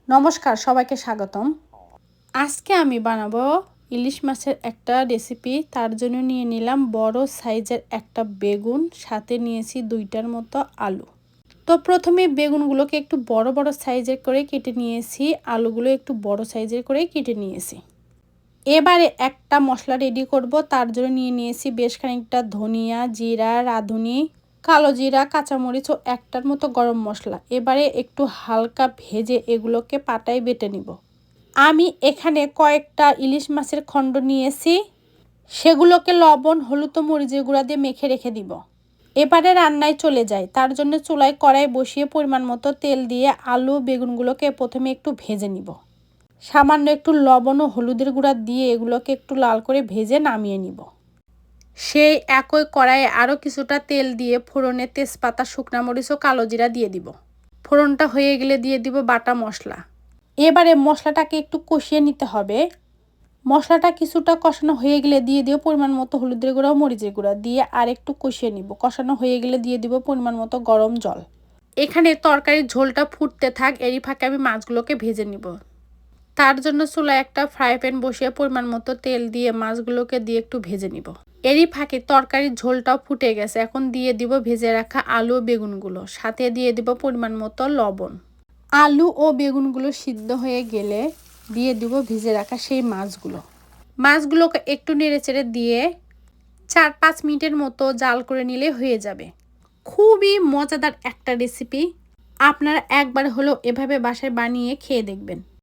নমস্কার, সবাইকে স্বাগতম। আজকে আমি বানাবো ইলিশ মাছের একটা রেসিপি। তার জন্য নিয়ে নিলাম বড় সাইজের একটা বেগুন, সাথে নিয়েছি 2টার মতো আলু। তো প্রথমে বেগুনগুলোকে একটু বড় বড় সাইজের করে কেটে নিয়েছি, আলুগুলো একটু বড় সাইজের করে কেটে নিয়েছি। এবারে একটা মশলা রেডি করব। তার জন্য নিয়ে নিয়েছি বেশ খানিকটা ধনিয়া, জিরা, রাঁধুনি, কালো জিরা, কাঁচামরিচ ও একটার মতো গরম মশলা। এবারে একটু হালকা ভেজে এগুলোকে পাটায় বেটে নিব। আমি এখানে কয়েকটা ইলিশ মাছের খণ্ড নিয়েছি, সেগুলোকে লবণ, হলুদ ও মরিচের গুঁড়া দিয়ে মেখে রেখে দিব। এবারে রান্নায় চলে যাই। তার জন্য চুলায় কড়াই বসিয়ে পরিমাণ মতো তেল দিয়ে আলু বেগুনগুলোকে প্রথমে একটু ভেজে নিব। সামান্য একটু লবণ ও হলুদের গুঁড়া দিয়ে এগুলোকে একটু লাল করে ভেজে নামিয়ে নিব। সেই একই কড়াইয়ে আরও কিছুটা তেল দিয়ে ফোড়নে তেজপাতা, শুকনা মরিচ ও কালো জিরা দিয়ে দিব। ফোড়নটা হয়ে গেলে দিয়ে দিব বাটা মশলা। এবারে মশলাটাকে একটু কষিয়ে নিতে হবে। মশলাটা কিছুটা কষানো হয়ে গেলে দিয়ে দিব পরিমাণ মতো হলুদের গুঁড়া ও মরিচের গুঁড়া দিয়ে আর একটু কষিয়ে নিব। কষানো হয়ে গেলে দিয়ে দিব পরিমাণ মতো গরম জল। এখানে তরকারির ঝোলটা ফুটতে থাক, এরই ফাঁকে আমি মাছগুলোকে ভেজে নিব। তার জন্য চুলায় একটা ফ্রাই প্যান বসিয়ে পরিমাণ মতো তেল দিয়ে মাছগুলোকে দিয়ে একটু ভেজে নিব। এরই ফাঁকে তরকারির ঝোলটাও ফুটে গেছে। এখন দিয়ে দিব ভেজে রাখা আলু ও বেগুনগুলো, সাথে দিয়ে দিব পরিমাণ মতো লবণ। আলু ও বেগুনগুলো সিদ্ধ হয়ে গেলে দিয়ে দিব ভেজে রাখা সেই মাছগুলোকে একটু নেড়েচেড়ে দিয়ে 4-5 মিনিটের মতো জাল করে নিলে হয়ে যাবে। খুবই মজাদার একটা রেসিপি, আপনারা একবার হলেও এভাবে বাসায় বানিয়ে খেয়ে দেখবেন।